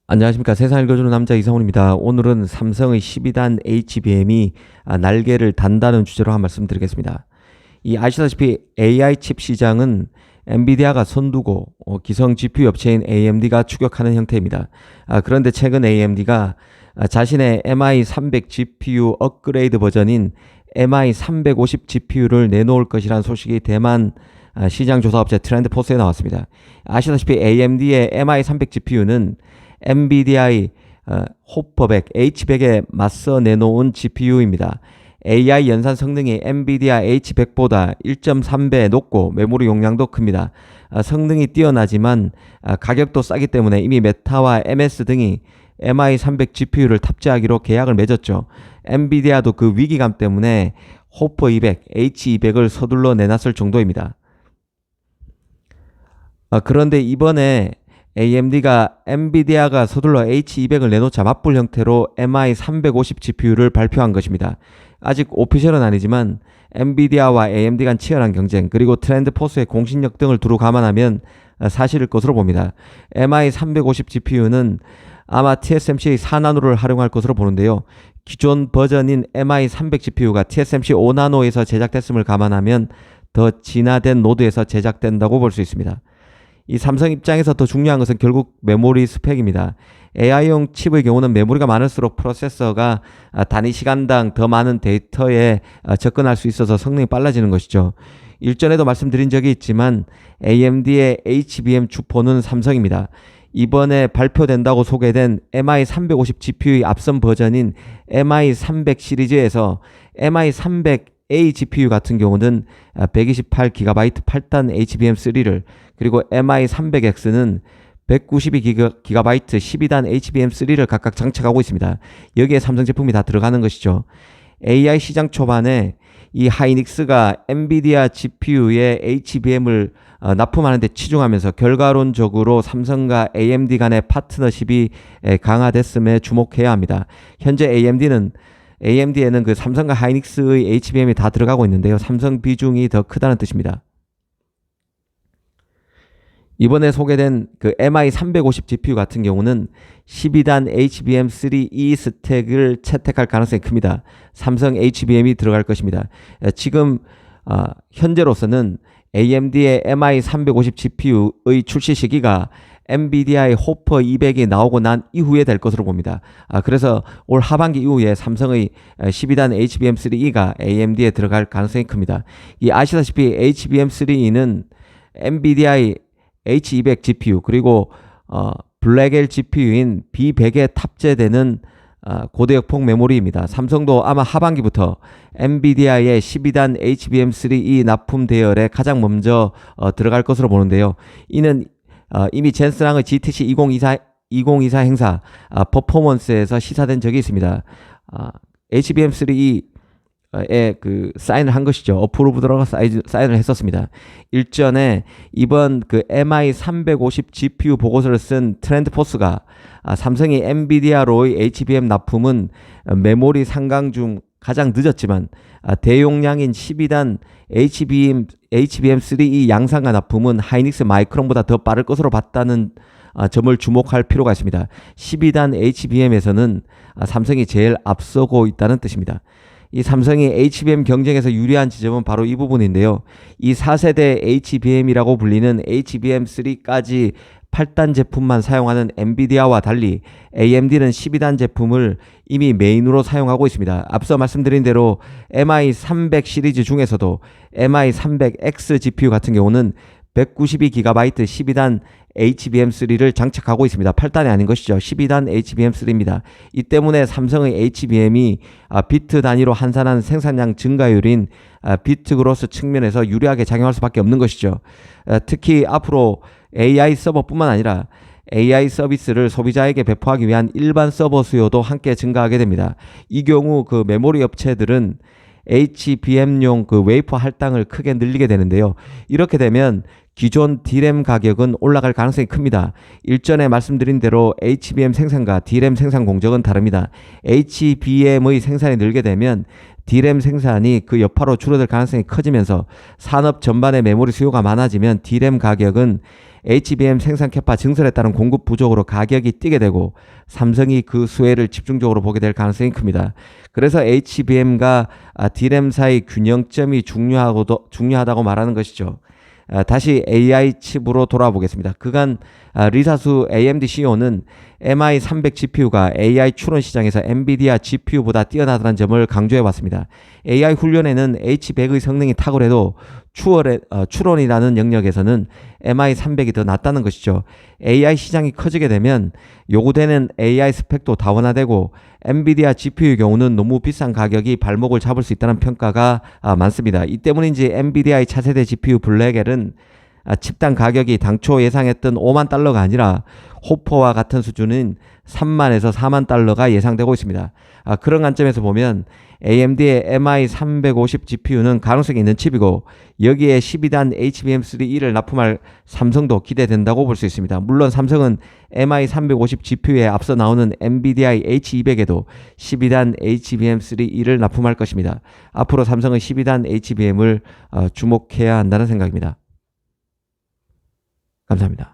안녕하십니까. 세상 읽어주는 남자 이상훈입니다. 오늘은 삼성의 12단 HBM이 날개를 단다는 주제로 한 말씀 드리겠습니다. 아시다시피 AI 칩 시장은 엔비디아가 선두고 기성 GPU 업체인 AMD가 추격하는 형태입니다. 그런데 최근 AMD가 자신의 MI300 GPU 업그레이드 버전인 MI350 GPU를 내놓을 것이라는 소식이 대만 시장 조사 업체 트렌드포스에 나왔습니다. 아시다시피 AMD의 MI300 GPU는 NVIDIA 호퍼100, H100에 맞서 내놓은 GPU입니다. AI 연산 성능이 NVIDIA H100보다 1.3배 높고 메모리 용량도 큽니다. 성능이 뛰어나지만 가격도 싸기 때문에 이미 메타와 MS 등이 MI300 GPU를 탑재하기로 계약을 맺었죠. 엔비디아도 그 위기감 때문에 호퍼200, H200을 서둘러 내놨을 정도입니다. 그런데 이번에 AMD가 엔비디아가 서둘러 H200을 내놓자 맞불 형태로 MI350 GPU를 발표한 것입니다. 아직 오피셜은 아니지만 엔비디아와 AMD 간 치열한 경쟁 그리고 트렌드포스의 공신력 등을 두루 감안하면 사실일 것으로 봅니다. MI350 GPU는 아마 TSMC의 4나노를 활용할 것으로 보는데요. 기존 버전인 MI300 GPU가 TSMC 5나노에서 제작됐음을 감안하면 더 진화된 노드에서 제작된다고 볼 수 있습니다. 이 삼성 입장에서 더 중요한 것은 결국 메모리 스펙입니다. AI용 칩의 경우는 메모리가 많을수록 프로세서가 단위 시간당 더 많은 데이터에 접근할 수 있어서 성능이 빨라지는 것이죠. 일전에도 말씀드린 적이 있지만 AMD의 HBM 주포는 삼성입니다. 이번에 발표된다고 소개된 MI350 GPU의 앞선 버전인 MI300 시리즈에서 MI300A GPU 같은 경우는 128GB 8단 HBM3를 그리고 MI300X는 192GB 12단 HBM3를 각각 장착하고 있습니다. 여기에 삼성 제품이 다 들어가는 것이죠. AI 시장 초반에 이 하이닉스가 엔비디아 GPU에 HBM을 납품하는 데 치중하면서 결과론적으로 삼성과 AMD 간의 파트너십이 강화됐음에 주목해야 합니다. 현재 AMD에는 그 삼성과 하이닉스의 HBM이 다 들어가고 있는데요. 삼성 비중이 더 크다는 뜻입니다. 이번에 소개된 그 MI350 GPU 같은 경우는 12단 HBM3E 스택을 채택할 가능성이 큽니다. 삼성 HBM이 들어갈 것입니다. 지금 현재로서는 AMD의 MI350 GPU의 출시 시기가 엔비디아의 호퍼 200이 나오고 난 이후에 될 것으로 봅니다. 그래서 올 하반기 이후에 삼성의 12단 HBM3E가 AMD에 들어갈 가능성이 큽니다. 아시다시피 HBM3E는 엔비디아의 H200 GPU 그리고 블랙엘 GPU인 B100에 탑재되는 고대역폭 메모리입니다. 삼성도 아마 하반기부터 엔비디아의 12단 HBM3E 납품 대열에 가장 먼저 들어갈 것으로 보는데요. 이는 이미 젠스랑의 GTC 2024 행사 퍼포먼스에서 시사된 적이 있습니다. HBM3E 그 사인을 한 것이죠. 어프로브드라고 사인을 했었습니다. 일전에 이번 그 MI350 GPU 보고서를 쓴 트렌드포스가 삼성이 엔비디아로의 HBM 납품은 메모리 상강 중 가장 늦었지만 대용량인 12단 HBM3E 양산과 납품은 하이닉스 마이크론보다 더 빠를 것으로 봤다는 점을 주목할 필요가 있습니다. 12단 HBM에서는 삼성이 제일 앞서고 있다는 뜻입니다. 이 삼성이 HBM 경쟁에서 유리한 지점은 바로 이 부분인데요. 이 4세대 HBM이라고 불리는 HBM3까지 8단 제품만 사용하는 엔비디아와 달리 AMD는 12단 제품을 이미 메인으로 사용하고 있습니다. 앞서 말씀드린 대로 MI300 시리즈 중에서도 MI300X GPU 같은 경우는 192GB 12단 HBM3를 장착하고 있습니다. 8단이 아닌 것이죠. 12단 HBM3입니다. 이 때문에 삼성의 HBM이 비트 단위로 환산한 생산량 증가율인 비트 그로스 측면에서 유리하게 작용할 수밖에 없는 것이죠. 특히 앞으로 AI 서버뿐만 아니라 AI 서비스를 소비자에게 배포하기 위한 일반 서버 수요도 함께 증가하게 됩니다. 이 경우 그 메모리 업체들은 HBM용 그 웨이퍼 할당을 크게 늘리게 되는데요. 이렇게 되면 기존 D램 가격은 올라갈 가능성이 큽니다. 일전에 말씀드린 대로 HBM 생산과 D램 생산 공정은 다릅니다. HBM의 생산이 늘게 되면 D램 생산이 그 여파로 줄어들 가능성이 커지면서 산업 전반의 메모리 수요가 많아지면 D램 가격은 HBM 생산 캐파 증설에 따른 공급 부족으로 가격이 뛰게 되고 삼성이 그 수혜를 집중적으로 보게 될 가능성이 큽니다. 그래서 HBM과 D램 사이 균형점이 중요하다고 말하는 것이죠. 다시 AI 칩으로 돌아와 보겠습니다. 그간 리사수 AMD CEO는 MI300 GPU가 AI 추론 시장에서 엔비디아 GPU보다 뛰어나다는 점을 강조해 왔습니다. AI 훈련에는 H100의 성능이 탁월해도 추론이라는 영역에서는 MI300이 더 낫다는 것이죠. AI 시장이 커지게 되면 요구되는 AI 스펙도 다원화되고 엔비디아 GPU의 경우는 너무 비싼 가격이 발목을 잡을 수 있다는 평가가 많습니다. 이 때문인지 엔비디아의 차세대 GPU 블랙엘은 칩당 가격이 당초 예상했던 5만 달러가 아니라 호퍼와 같은 수준인 3만에서 4만 달러가 예상되고 있습니다. 그런 관점에서 보면 AMD의 MI350 GPU는 가능성이 있는 칩이고 여기에 12단 HBM3E를 납품할 삼성도 기대된다고 볼 수 있습니다. 물론 삼성은 MI350 GPU에 앞서 나오는 엔비디아의 H200에도 12단 HBM3E를 납품할 것입니다. 앞으로 삼성은 12단 HBM을 주목해야 한다는 생각입니다. 감사합니다.